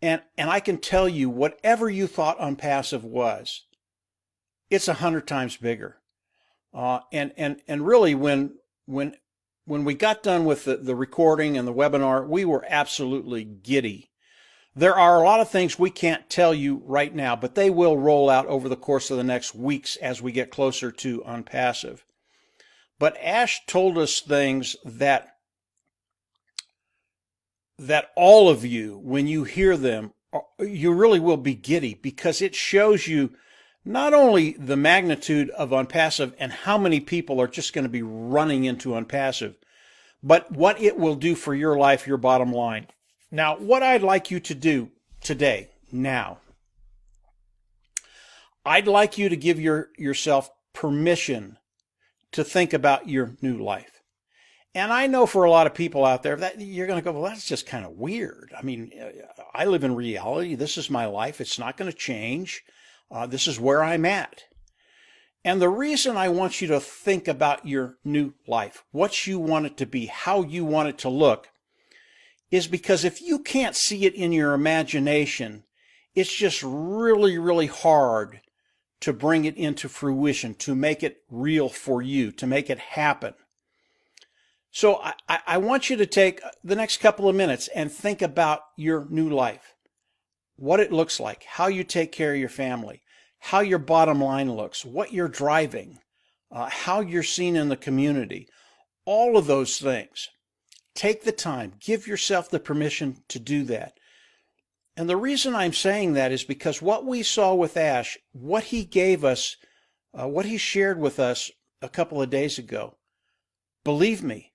And I can tell you, whatever you thought OnPassive was, it's 100 times bigger. And really, when we got done with the recording and the webinar, we were absolutely giddy. There are a lot of things we can't tell you right now, but they will roll out over the course of the next weeks as we get closer to OnPassive. But Ash told us things that all of you, when you hear them, you really will be giddy, because it shows you not only the magnitude of OnPassive and how many people are just going to be running into OnPassive, but what it will do for your life, your bottom line. Now, what I'd like you to do today, now, I'd like you to give yourself permission to think about your new life. And I know for a lot of people out there that you're going to go, well, that's just kind of weird. I mean, I live in reality. This is my life. It's not going to change. This is where I'm at. And the reason I want you to think about your new life, what you want it to be, how you want it to look, is because if you can't see it in your imagination, it's just really, really hard to bring it into fruition, to make it real for you, to make it happen. So I want you to take the next couple of minutes and think about your new life, what it looks like, how you take care of your family, how your bottom line looks, what you're driving, how you're seen in the community, all of those things. Take the time, give yourself the permission to do that. And the reason I'm saying that is because what we saw with Ash, what he gave us, what he shared with us a couple of days ago, believe me,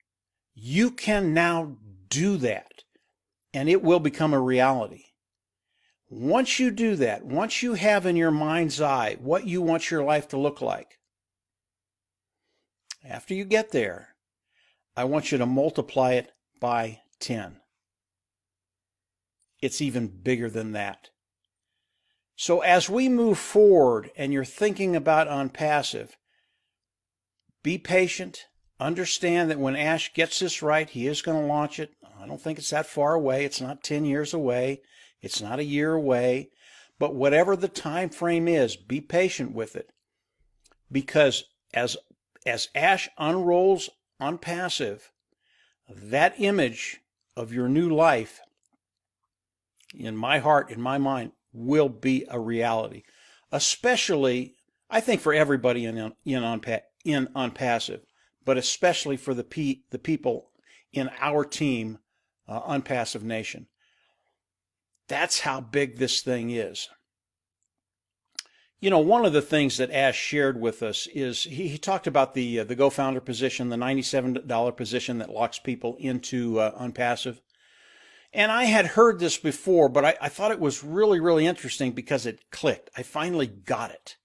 you can now do that, and it will become a reality. Once you do that, once you have in your mind's eye what you want your life to look like, after you get there, I want you to multiply it by 10. It's even bigger than that. So as we move forward and you're thinking about OnPassive, be patient. Understand that when Ash gets this right, he is going to launch it. I don't think it's that far away. It's not 10 years away. It's not a year away. But whatever the time frame is, be patient with it. Because as Ash unrolls OnPassive, that image of your new life, in my heart, in my mind, will be a reality. Especially, I think, for everybody in OnPassive, but especially for the people in our team, OnPassive Nation. That's how big this thing is. You know, one of the things that Ash shared with us is he talked about the GoFounder position, the $97 position that locks people into OnPassive. And I had heard this before, but I thought it was really, really interesting because it clicked. I finally got it.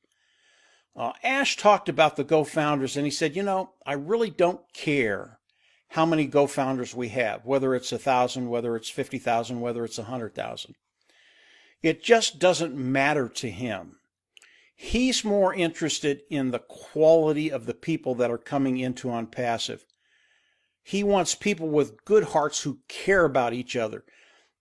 Ash talked about the GoFounders, and he said, you know, I really don't care how many GoFounders we have, whether it's 1,000, whether it's 50,000, whether it's 100,000. It just doesn't matter to him. He's more interested in the quality of the people that are coming into OnPassive. He wants people with good hearts who care about each other,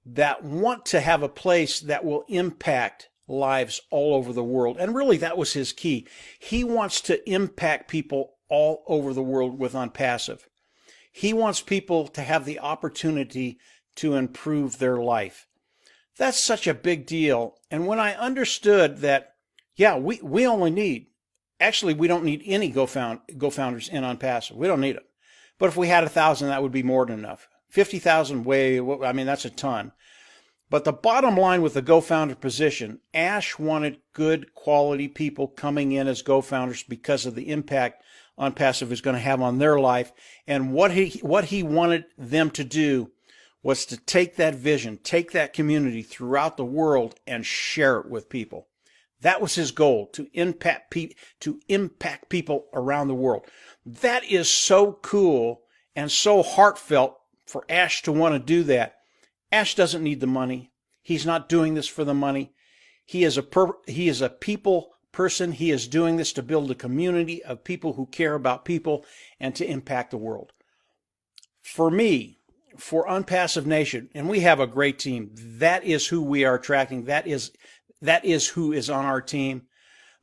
that want to have a place that will impact lives all over the world. And really, that was his key. He wants to impact people all over the world with OnPassive. He wants people to have the opportunity to improve their life. That's such a big deal. And when I understood that, yeah, we only need, actually, we don't need any GoFounders in OnPassive. We don't need them. But if we had 1,000, that would be more than enough. 50,000, that's a ton. But the bottom line with the GoFounder position, Ash wanted good quality people coming in as GoFounders because of the impact OnPassive is going to have on their life. And what he wanted them to do was to take that vision, take that community throughout the world and share it with people. That was his goal, to impact people around the world. That is so cool and so heartfelt for Ash to want to do that. Ash doesn't need the money. He's not doing this for the money. He is a people person. He is doing this to build a community of people who care about people and to impact the world. For me, for OnPassive Nation, and we have a great team. That is who we are tracking. That is who is on our team.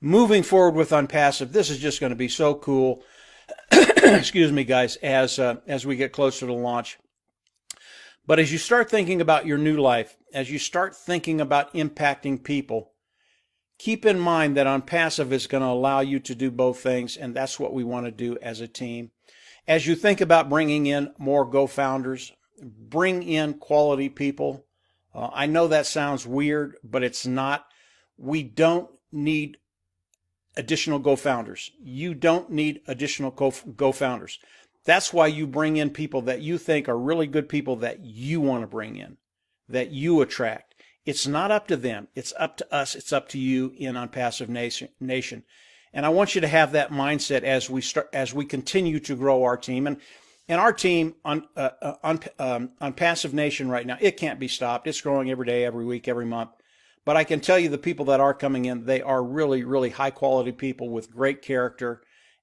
Moving forward with OnPassive, this is just going to be so cool. Excuse me, guys, as we get closer to launch. But as you start thinking about your new life, as you start thinking about impacting people, keep in mind that OnPassive is going to allow you to do both things, and that's what we want to do as a team. As you think about bringing in more Go-Founders, bring in quality people. I know that sounds weird, but it's not. We don't need additional Go-Founders. You don't need additional Go-Founders. That's why you bring in people that you think are really good people that you want to bring in, that you attract. It's not up to them. It's up to us. It's up to you in OnPassive Nation. And I want you to have that mindset as we continue to grow our team. And our team on OnPassive Nation right now, it can't be stopped. It's growing every day, every week, every month. But I can tell you the people that are coming in, they are really, really high quality people with great character.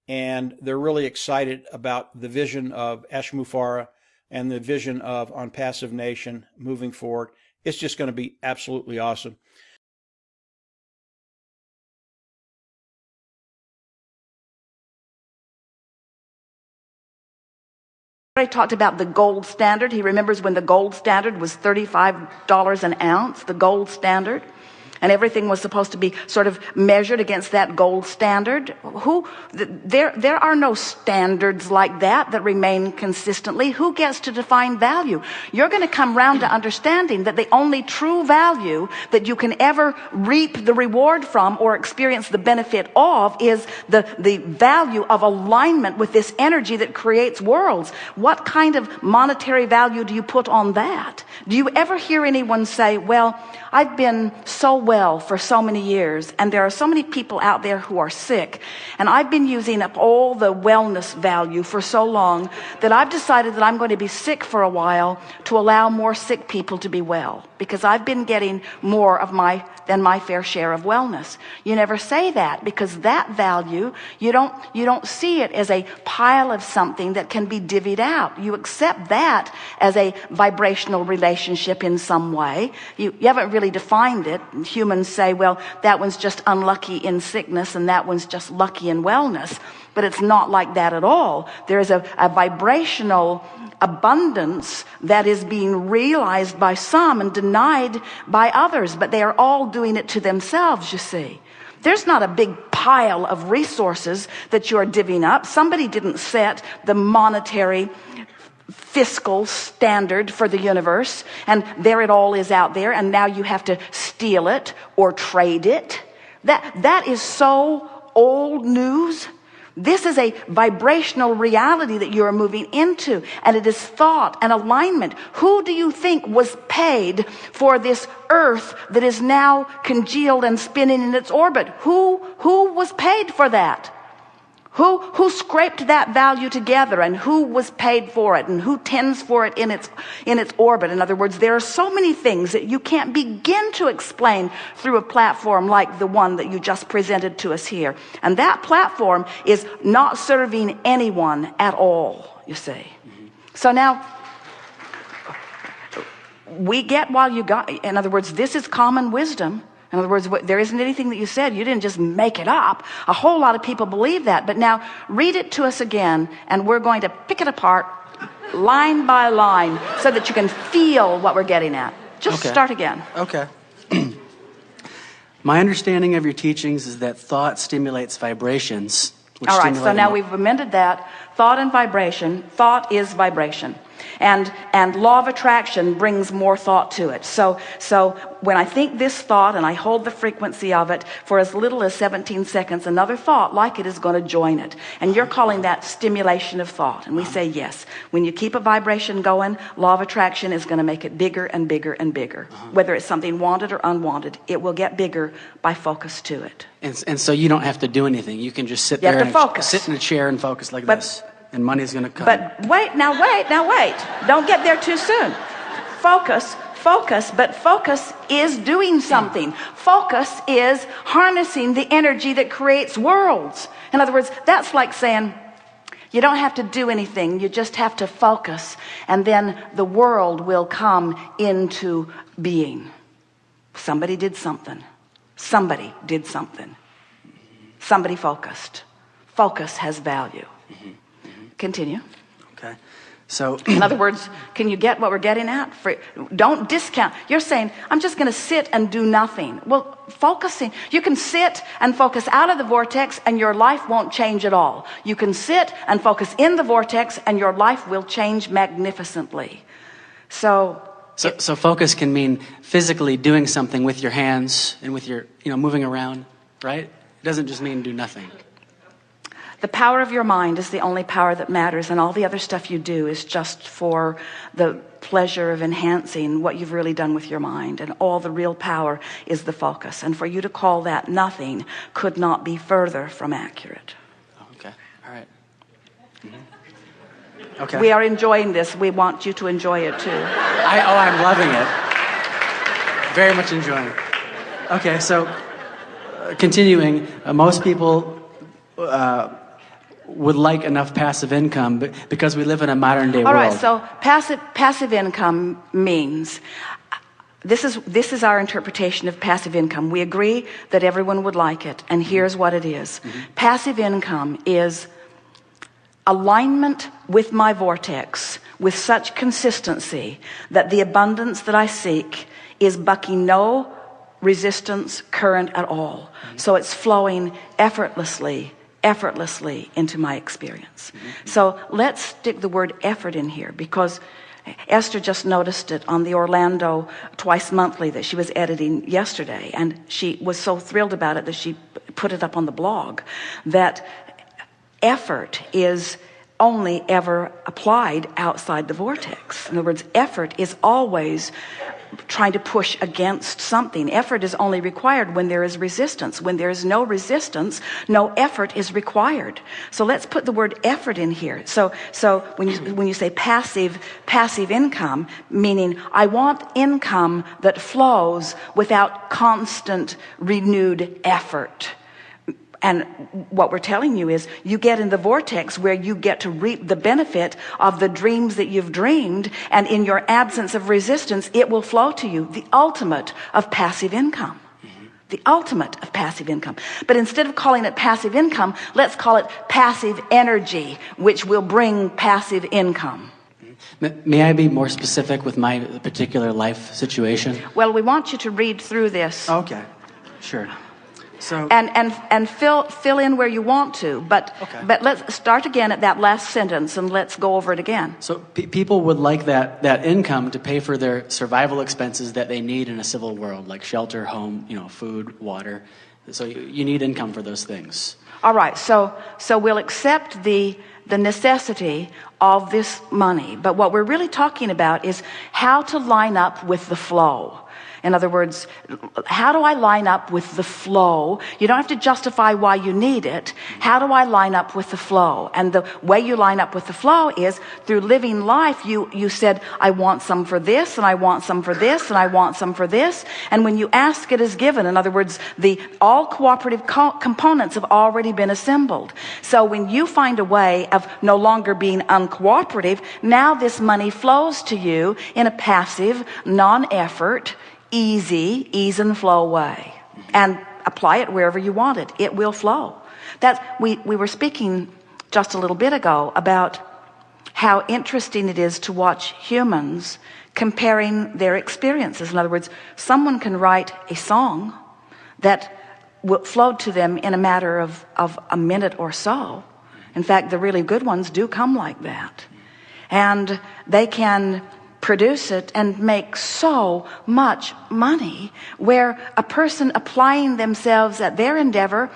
And they're really excited about the vision of Ash Mufareh and the vision of OnPassive Nation moving forward. It's just going to be absolutely awesome. He talked about the gold standard. He remembers when the gold standard was $35 an ounce, the gold standard. And everything was supposed to be sort of measured against that gold standard. There are no standards like that remain consistently. Who gets to define value? You're going to come round to understanding that the only true value that you can ever reap the reward from or experience the benefit of is the value of alignment with this energy that creates worlds. What kind of monetary value do you put on that? Do you ever hear anyone say, well, I've been so well for so many years, and there are so many people out there who are sick, and I've been using up all the wellness value for so long that I've decided that I'm going to be sick for a while to allow more sick people to be well, because I've been getting more of than my fair share of wellness. You never say that, because that value, you don't see it as a pile of something that can be divvied out. You accept that as a vibrational relationship in some way. You haven't really defined it. Humans say, well, that one's just unlucky in sickness and that one's just lucky in wellness. But it's not like that at all. There is a vibrational abundance that is being realized by some and denied by others, but they are all doing it to themselves, you see. There's not a big pile of resources that you're divvying up. Somebody didn't set the monetary fiscal standard for the universe, and there it all is out there, and now you have to steal it or trade it. That is so old news. This is a vibrational reality that you are moving into, and it is thought and alignment. Who do you think was paid for this earth that is now congealed and spinning in its orbit? Who was paid for that? Who scraped that value together, and who was paid for it, and who tends for it in its orbit? In other words, there are so many things that you can't begin to explain through a platform like the one that you just presented to us here. And that platform is not serving anyone at all, you see. Mm-hmm. So now, we get while you got, in other words, this is common wisdom. In other words, there isn't anything that you said. You didn't just make it up. A whole lot of people believe that. But now read it to us again, and we're going to pick it apart line by line so that you can feel what we're getting at. Just start again. Okay. My understanding of your teachings is that thought stimulates vibrations. All right, so now we've amended that. Thought and vibration. Thought is vibration. And law of attraction brings more thought to it. So when I think this thought and I hold the frequency of it for as little as 17 seconds, another thought like it is going to join it. And you're calling that stimulation of thought. And we say yes. When you keep a vibration going, law of attraction is going to make it bigger and bigger and bigger. Whether it's something wanted or unwanted, it will get bigger by focus to it. And so you don't have to do anything. You can just sit there and sit in a chair and focus like this. And money's going to come. But wait. Don't get there too soon. Focus, but focus is doing something. Focus is harnessing the energy that creates worlds. In other words, that's like saying, You don't have to do anything. You just have to focus. And then the world will come into being. Somebody did something. Somebody did something. Somebody focused. Focus has value. Continue. Okay. So, in other words, can you get what we're getting at? Don't discount. You're saying, I'm just going to sit and do nothing. Well, focusing. You can sit and focus out of the vortex and your life won't change at all. You can sit and focus in the vortex and your life will change magnificently. So focus can mean physically doing something with your hands and with your, moving around, right? It doesn't just mean do nothing. The power of your mind is the only power that matters, and all the other stuff you do is just for the pleasure of enhancing what you've really done with your mind. And all the real power is the focus. And for you to call that nothing could not be further from accurate. Okay. All right. Mm-hmm. Okay. We are enjoying this. We want you to enjoy it too. I'm loving it. Very much enjoying it. Okay, so continuing, most people would like enough passive income because we live in a modern day world. All right, so passive income means, this is our interpretation of passive income. We agree that everyone would like it, and here's what it is. Passive income is alignment with my vortex with such consistency that the abundance that I seek is bucking no resistance current at all. So it's flowing effortlessly into my experience. So let's stick the word effort in here, because Esther just noticed it on the Orlando Twice Monthly that she was editing yesterday, and she was so thrilled about it that she put it up on the blog, that effort is only ever applied outside the vortex. In other words, effort is always trying to push against something. Effort is only required when there is resistance. When there is no resistance, no effort is required. So let's put the word effort in here. So when you say passive income, meaning I want income that flows without constant renewed effort. And what we're telling you is you get in the vortex where you get to reap the benefit of the dreams that you've dreamed, and in your absence of resistance, it will flow to you, the ultimate of passive income. The ultimate of passive income. But instead of calling it passive income, let's call it passive energy, which will bring passive income. May I be more specific with my particular life situation? Well, we want you to read through this. Okay, sure. So, and fill in where you want to, but let's start again at that last sentence and let's go over it again. So people would like that income to pay for their survival expenses that they need in a civil world, like shelter, home, food, water. So you need income for those things. All right, so we'll accept the necessity of this money, but what we're really talking about is how to line up with the flow. In other words, how do I line up with the flow? You don't have to justify why you need it. How do I line up with the flow? And the way you line up with the flow is through living life. You said, I want some for this, and I want some for this, and I want some for this. And when you ask, it is given. In other words, all cooperative components have already been assembled. So when you find a way of no longer being uncooperative, now this money flows to you in a passive, non-effort, ease and flow way, and apply it wherever you want it. It will flow. We were speaking just a little bit ago about how interesting it is to watch humans comparing their experiences. In other words, someone can write a song that will flow to them in a matter of a minute or so. In fact, the really good ones do come like that, and they can produce it and make so much money, where a person applying themselves at their endeavor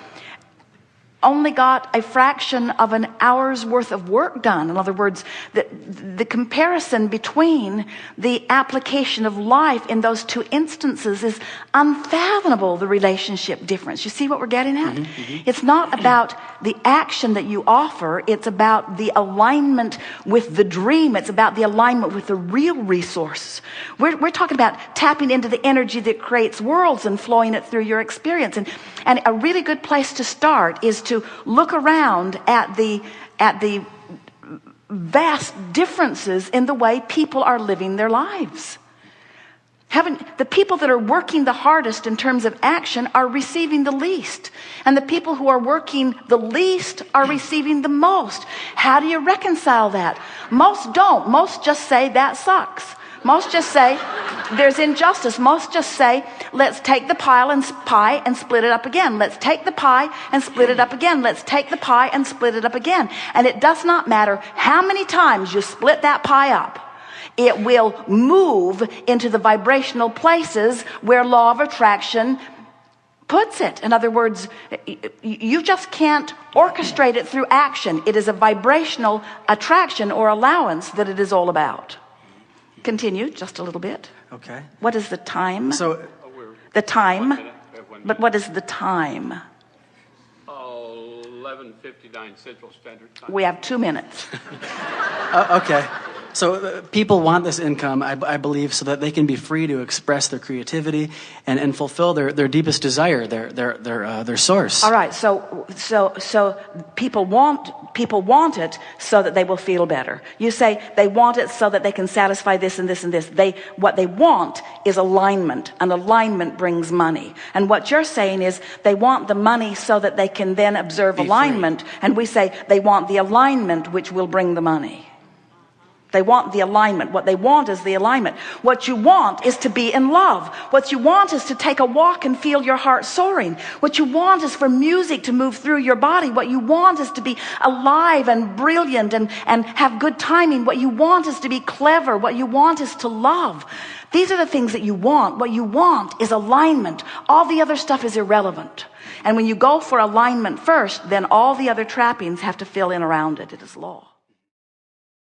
only got a fraction of an hour's worth of work done. In other words, the comparison between the application of life in those two instances is unfathomable, the relationship difference. You see what we're getting at? It's not about the action that you offer. It's about the alignment with the dream. It's about the alignment with the real resource. We're talking about tapping into the energy that creates worlds and flowing it through your experience. And a really good place to start is to look around at the vast differences in the way people are living their lives. The people that are working the hardest in terms of action are receiving the least. And the people who are working the least are receiving the most. How do you reconcile that? Most don't. Most just say that sucks. Most just say there's injustice. Most just say, let's take the pie and split it up again. Let's take the pie and split it up again. Let's take the pie and split it up again. And it does not matter how many times you split that pie up. It will move into the vibrational places where law of attraction puts it. In other words, you just can't orchestrate it through action. It is a vibrational attraction or allowance that it is all about. Continue just a little bit. Okay. What is the time? So the time. But what is the time? 11:59 Central Standard Time. We have 2 minutes. Okay. So people want this income, I believe, so that they can be free to express their creativity and fulfill their deepest desire, their source. All right. So people want it so that they will feel better. You say they want it so that they can satisfy this and this and this. What they want is alignment, and alignment brings money. And what you're saying is they want the money so that they can then observe alignment. And we say they want the alignment which will bring the money. They want the alignment. What they want is the alignment. What you want is to be in love. What you want is to take a walk and feel your heart soaring. What you want is for music to move through your body. What you want is to be alive and brilliant and have good timing. What you want is to be clever. What you want is to love. These are the things that you want. What you want is alignment. All the other stuff is irrelevant. And when you go for alignment first, then all the other trappings have to fill in around it. It is law.